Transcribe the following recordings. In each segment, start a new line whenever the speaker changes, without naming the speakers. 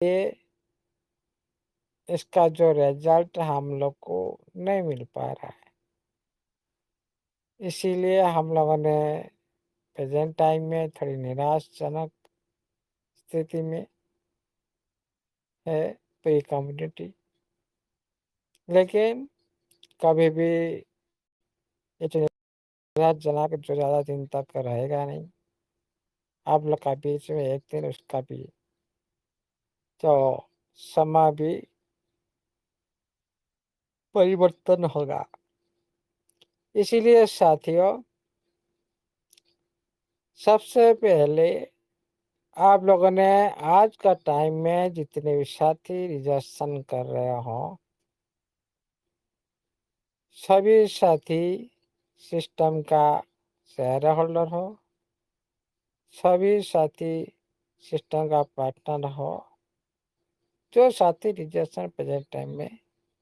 ये इसका जो रिजल्ट हम लोग को नहीं मिल पा रहा है। इसीलिए हम लोगों ने प्रेजेंट टाइम में थोड़ी निराशजनक स्थिति में है पूरी कम्युनिटी। लेकिन कभी भी ये जो निराशजनक जो ज़्यादा दिन तक रहेगा नहीं। आप लोग का बीच में एक दिन उसका भी जो समय भी परिवर्तन होगा। इसीलिए साथियों, सबसे पहले आप लोगों ने आज का टाइम में जितने भी साथी रिजर्वेशन कर रहे हो, सभी साथी सिस्टम का शेयर होल्डर हो, सभी साथी सिस्टम का पार्टनर हो, जो साथी रिजर्वेशन प्रेजेंट टाइम में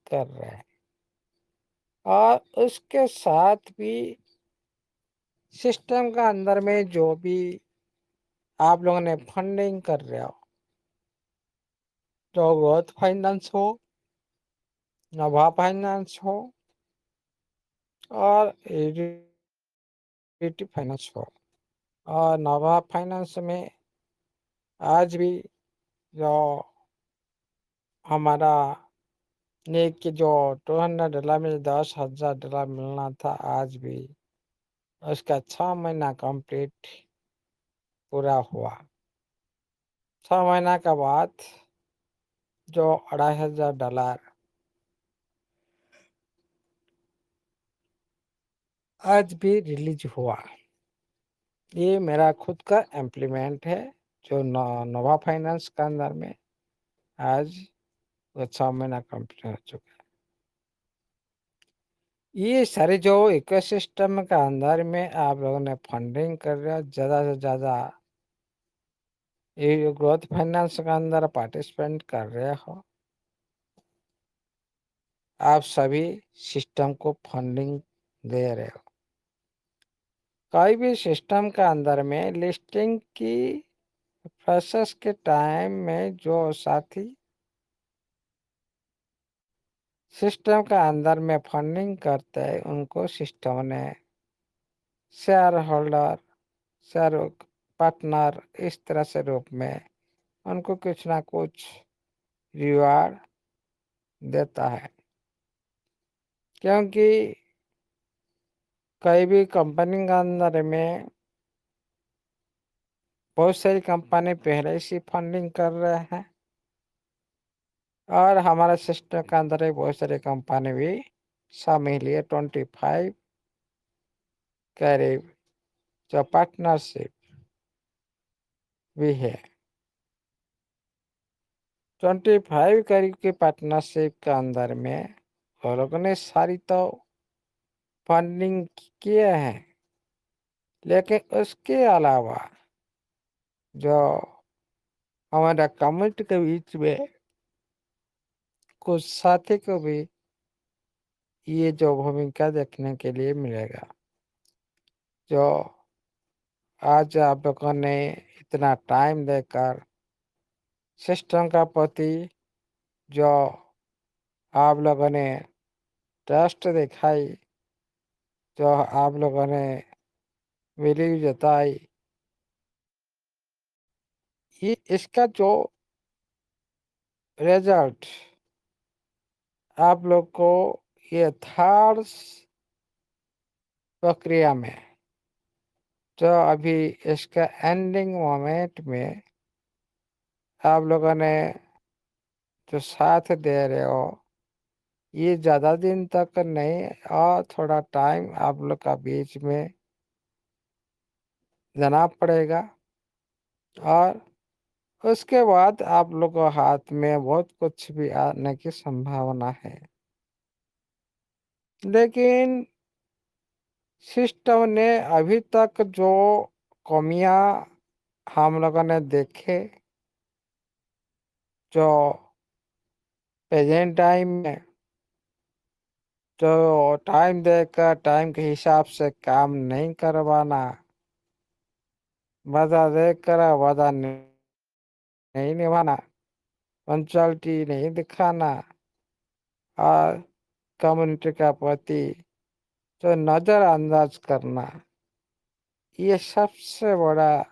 कर रहे हैं। और उसके साथ भी सिस्टम का अंदर में जो भी आप लोगों ने फंडिंग कर रहे हो, जो ग्रोथ फाइनेंस हो, नवा फाइनेंस हो और इक्विटी फाइनेंस हो। और नवा फाइनेंस में आज भी जो हमारा कि जो $200 में $10,000 मिलना था, आज भी उसका 6 महीना कंप्लीट पूरा हुआ। 6 महीना के बाद जो $2,500 आज भी रिलीज हुआ। ये मेरा खुद का इम्प्लीमेंट है, जो नोवा फाइनेंस के अंदर में आज वो 6 महीना कंप्लीट हो चुका है। ये सारे जो इकोसिस्टम के अंदर में आप लोगों ने फंडिंग कर रहे हो, ज़्यादा से ज़्यादा ये ग्रोथ फाइनेंस के अंदर पार्टिसिपेंट कर रहे हो, आप सभी सिस्टम को फंडिंग दे रहे हो। कोई भी सिस्टम के अंदर में लिस्टिंग की प्रोसेस के टाइम में जो साथी सिस्टम के अंदर में फंडिंग करते हैं, उनको सिस्टम ने शेयर होल्डर, शेयर पार्टनर इस तरह से रूप में उनको कुछ ना कुछ रिवार्ड देता है। क्योंकि कोई भी कंपनी के अंदर में बहुत सारी कंपनी पहले से फंडिंग कर रहे हैं, और हमारे सिस्टम के अंदर ही बहुत सारी कंपनी भी शामिल है। 25 करीब जो पार्टनरशिप भी है। 25 करीब के पार्टनरशिप के अंदर में वो लोगों ने सारी तो फंडिंग किए हैं, लेकिन उसके अलावा जो हमारा कम्युनिटी के बीच में कुछ साथी को भी ये जो भूमिका देखने के लिए मिलेगा। जो आज आप लोगों ने इतना टाइम देकर सिस्टम का प्रति जो आप लोगों ने ट्रस्ट दिखाई, जो आप लोगों ने बिलीव जताई, ये इसका जो रिजल्ट आप लोग को ये थर्ड प्रक्रिया में, जो अभी इसका एंडिंग मोमेंट में आप लोगों ने जो साथ दे रहे हो, ये ज़्यादा दिन तक नहीं, और थोड़ा टाइम आप लोग का बीच में देना पड़ेगा। और उसके बाद आप लोग को हाथ में बहुत कुछ भी आने की संभावना है। लेकिन सिस्टम ने अभी तक जो कमियां हम लोगों ने देखे, जो प्रेजेंट टाइम में जो टाइम देकर टाइम के हिसाब से काम नहीं करवाना, वादा देकर वादा नहीं निभाना, पंक्चुअलिटी नहीं दिखाना और कम्युनिटी का प्रति जो नजरअंदाज करना, ये सबसे बड़ा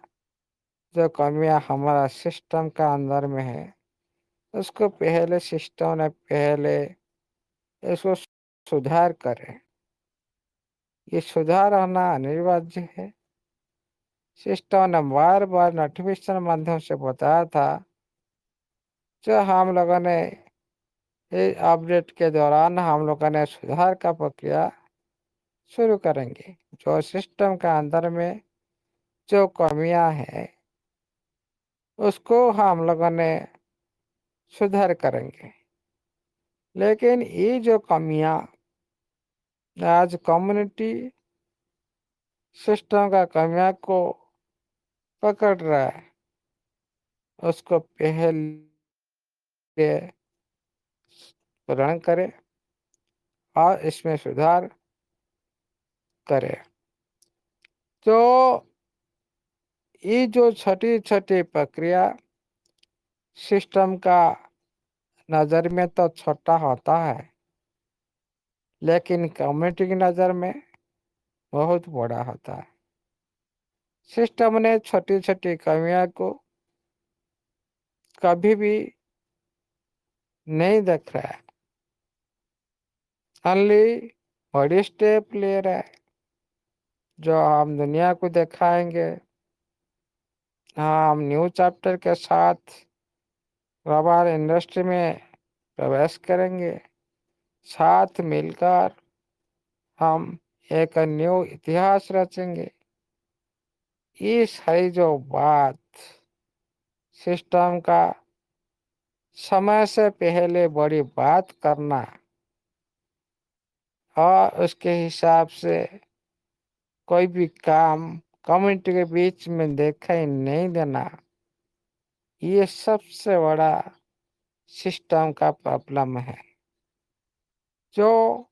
जो कमियां हमारा सिस्टम का अंदर में है, उसको पहले सिस्टम ने पहले इसको सुधार करें। ये सुधार होना अनिवार्य है। सिस्टम ने बार बार नोटिफिकेशन माध्यम से बताया था, जो हम लोगों ने इस अपडेट के दौरान हम लोगों ने सुधार का प्रक्रिया शुरू करेंगे। जो सिस्टम का अंदर में जो कमियां हैं, उसको हम लोगों ने सुधार करेंगे। लेकिन ये जो कमियां आज कम्युनिटी सिस्टम का कमियां को पकड़ रहा है, उसको पहले पूर्ण करे और इसमें सुधार करे। तो ये जो छोटी छोटी प्रक्रिया सिस्टम का नज़र में तो छोटा होता है, लेकिन कम्युनिटी की नज़र में बहुत बड़ा होता है। सिस्टम ने छोटी छोटी कमियां को कभी भी नहीं देख रहा है, ओनली बड़ी स्टेप ले रहा है जो हम दुनिया को दिखाएंगे। हम न्यू चैप्टर के साथ रबर इंडस्ट्री में प्रवेश करेंगे। साथ मिलकर हम एक न्यू इतिहास रचेंगे। ये सारी जो बात सिस्टम का समय से पहले बड़ी बात करना और उसके हिसाब से कोई भी काम कम्युनिटी के बीच में दिखाई नहीं देना, ये सबसे बड़ा सिस्टम का प्रॉब्लम है। जो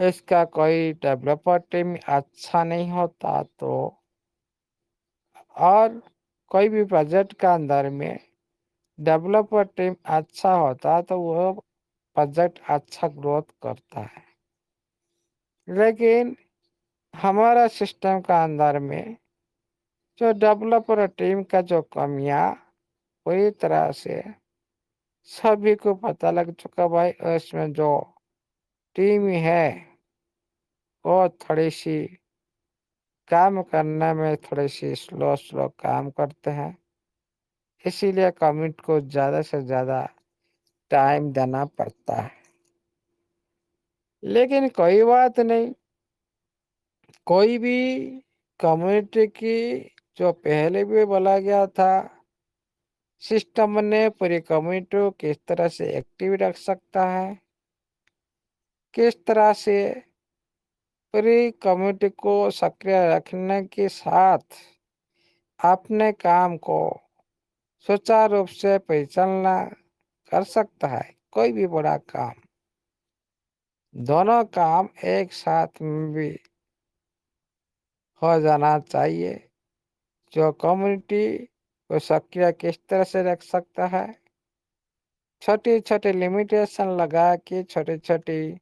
इसका कोई डेवलपर टीम अच्छा नहीं होता तो, और कोई भी प्रोजेक्ट का अंदर में डेवलपर टीम अच्छा होता तो वो प्रोजेक्ट अच्छा ग्रोथ करता है। लेकिन हमारा सिस्टम का अंदर में जो डेवलपर टीम का जो कमियां पूरी तरह से सभी को पता लग चुका भाई, इसमें जो टीम है वो थोड़ी सी काम करने में थोड़ी सी स्लो स्लो काम करते हैं। इसीलिए कमिट को ज़्यादा से ज़्यादा टाइम देना पड़ता है। लेकिन कोई बात नहीं, कोई भी कम्युनिटी की जो पहले भी बोला गया था, सिस्टम ने पूरी कम्युनिटी को किस तरह से एक्टिव रख सकता है, किस तरह से पूरी कम्युनिटी को सक्रिय रखने के साथ अपने काम को सुचारू रूप से परिचालना कर सकता है। कोई भी बड़ा काम, दोनों काम एक साथ में भी हो जाना चाहिए। जो कम्युनिटी को सक्रिय किस तरह से रख सकता है, छोटी छोटी लिमिटेशन लगा के छोटी छोटी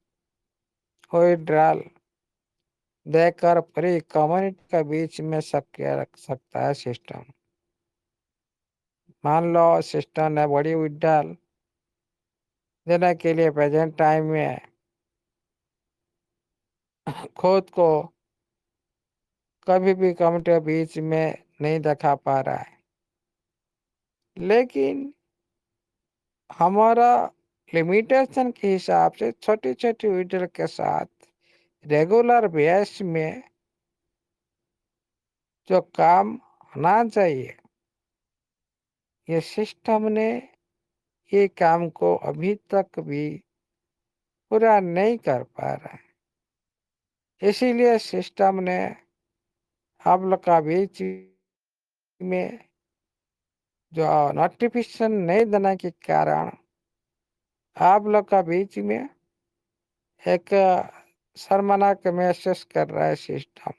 विड्रॉल देकर पूरी कम्युनिटी के बीच में सक्रिय रख सकता है सिस्टम। मान लो सिस्टम ने बड़ी विड्रॉल देने के लिए प्रेजेंट टाइम में खुद को कभी भी कम्युनिटी के बीच में नहीं दिखा पा रहा है, लेकिन हमारा लिमिटेशन के हिसाब से छोटी छोटी विड्रॉल के साथ रेगुलर बेस में जो काम होना चाहिए, ये सिस्टम ने ये काम को अभी तक भी पूरा नहीं कर पा रहा है। इसीलिए सिस्टम ने आप लोग का बीच में जो नोटिफिकेशन नहीं देने के कारण आप लोग का बीच में एक शर्मनाक महसूस कर रहा है सिस्टम,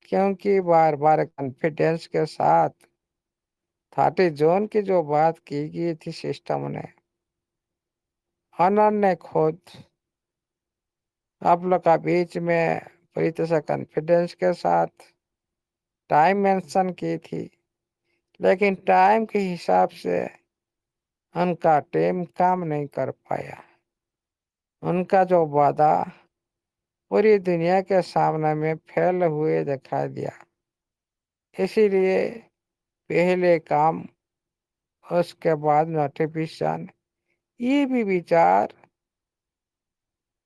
क्योंकि बार बार कॉन्फिडेंस के साथ 30 जून की जो बात की गई थी सिस्टम ने, ऑनर ने खुद आप लोग का बीच में पूरी तरह से कॉन्फिडेंस के साथ टाइम मेंशन की थी, लेकिन टाइम के हिसाब से उनका टीम काम नहीं कर पाया। उनका जो वादा पूरी दुनिया के सामने में फेल हुए दिखाई दिया। इसीलिए पहले काम, उसके बाद नोटिफिकेशन, ये भी विचार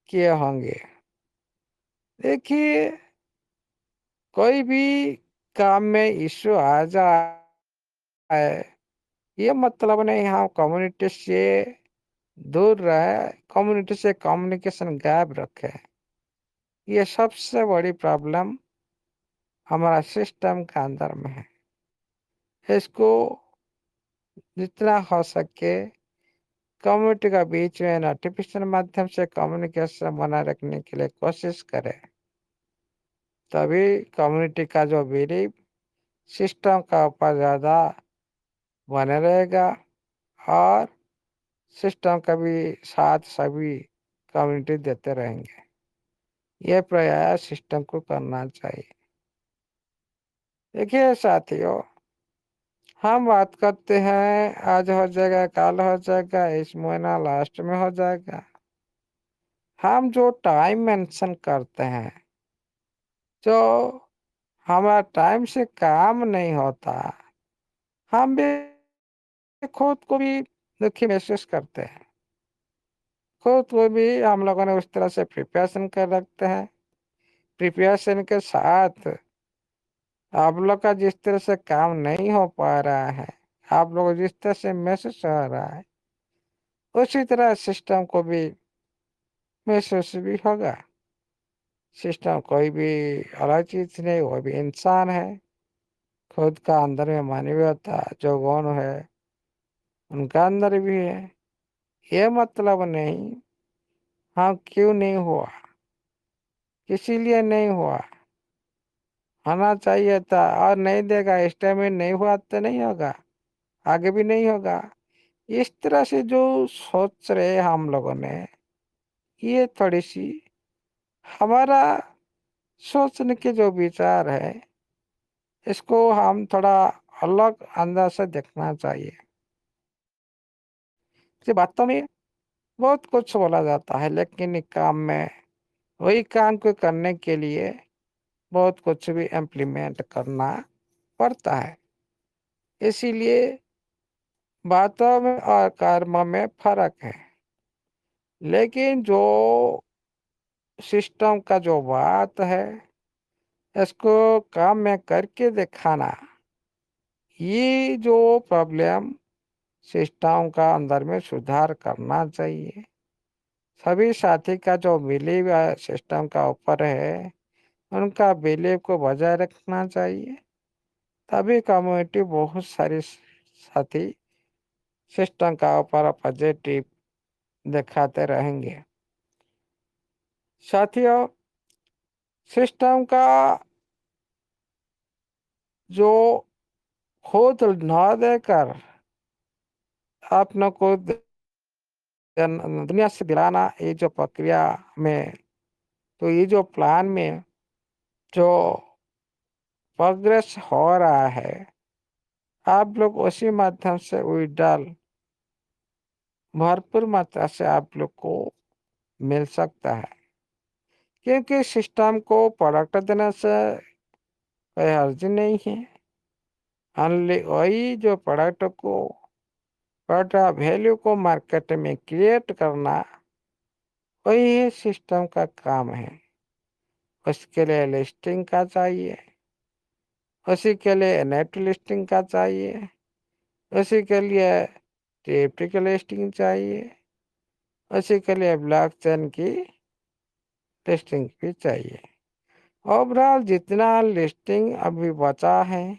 किए होंगे। देखिए, कोई भी काम में इश्यू आ जाए, ये मतलब नहीं हम कम्युनिटी से दूर रहे, कम्युनिटी से कम्युनिकेशन गैप रखे। ये सबसे बड़ी प्रॉब्लम हमारा सिस्टम के अंदर में है। इसको जितना हो सके कम्युनिटी का बीच में नोटिफिकेशन माध्यम से कम्युनिकेशन बनाए रखने के लिए कोशिश करें। तभी कम्युनिटी का जो बिलीव सिस्टम का ऊपर ज़्यादा बने रहेगा और सिस्टम का भी साथ सभी कम्युनिटी देते रहेंगे। ये प्रयास सिस्टम को करना चाहिए। देखिए साथियों, हम बात करते हैं आज हो जाएगा, कल हो जाएगा, इस महीना लास्ट में हो जाएगा। हम जो टाइम मेंशन करते हैं, जो हमारा टाइम से काम नहीं होता, हम भी खुद को भी दुखी महसूस करते हैं। खुद को भी हम लोगों ने उस तरह से प्रिपरेशन कर रखते हैं। प्रिपरेशन के साथ आप लोग का जिस तरह से काम नहीं हो पा रहा है, आप लोग जिस तरह से महसूस हो रहा है, उसी तरह सिस्टम को भी महसूस भी होगा। सिस्टम कोई भी अलग चीज नहीं, वो भी इंसान है। खुद का अंदर में मानवीयता जो गुण है उनका अंदर भी है। ये मतलब नहीं हाँ क्यों नहीं हुआ, किसी लिए नहीं हुआ, होना चाहिए था और नहीं देगा, इस टाइम में नहीं हुआ तो नहीं होगा, आगे भी नहीं होगा। इस तरह से जो सोच रहे हम लोगों ने, ये थोड़ी सी हमारा सोचने के जो विचार है, इसको हम थोड़ा अलग अंदाज से देखना चाहिए। कि वास्तव में बहुत कुछ बोला जाता है, लेकिन काम में वही काम को करने के लिए बहुत कुछ भी इम्प्लीमेंट करना पड़ता है। इसीलिए बातों में और कर्म में फर्क है। लेकिन जो सिस्टम का जो बात है, इसको काम में करके दिखाना, ये जो प्रॉब्लम सिस्टम का अंदर में सुधार करना चाहिए। सभी साथी का जो बिलीव सिस्टम का ऊपर है, उनका बिलीव को बजाय रखना चाहिए। तभी कम्युनिटी बहुत सारी साथी सिस्टम का ऊपर पॉजिटिव दिखाते रहेंगे। साथियों, सिस्टम का जो खुद न देकर अपनों को दुनिया से दिलाना, ये जो प्रक्रिया में, तो ये जो प्लान में जो प्रोग्रेस हो रहा है, आप लोग उसी माध्यम से विड्रॉल भरपूर मात्रा से आप लोग को मिल सकता है। क्योंकि सिस्टम को प्रोडक्ट देने से कोई हर्ज नहीं है। ओनली वही जो प्रोडक्ट वैल्यू को मार्केट में क्रिएट करना, वही सिस्टम का काम है। उसके लिए लिस्टिंग का चाहिए, उसी के लिए नेट लिस्टिंग का चाहिए, उसी के लिए ट्रिप्टिक लिस्टिंग चाहिए, उसी के लिए ब्लॉकचेन की लिस्टिंग भी चाहिए। ओवरऑल जितना लिस्टिंग अभी बचा है,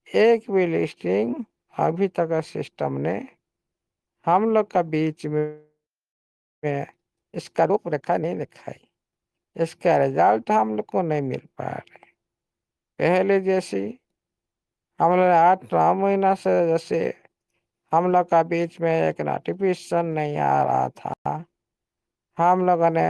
एक भी लिस्टिंग अभी तक सिस्टम ने हम लोग का बीच में इसका रूपरेखा नहीं दिखाई। इसका रिजल्ट हम लोग को नहीं मिल पा रहे। पहले जैसी हम लोग 8-9 महीना से जैसे हम लोग का बीच में एक नोटिफिकेशन नहीं आ रहा था, हम लोगों ने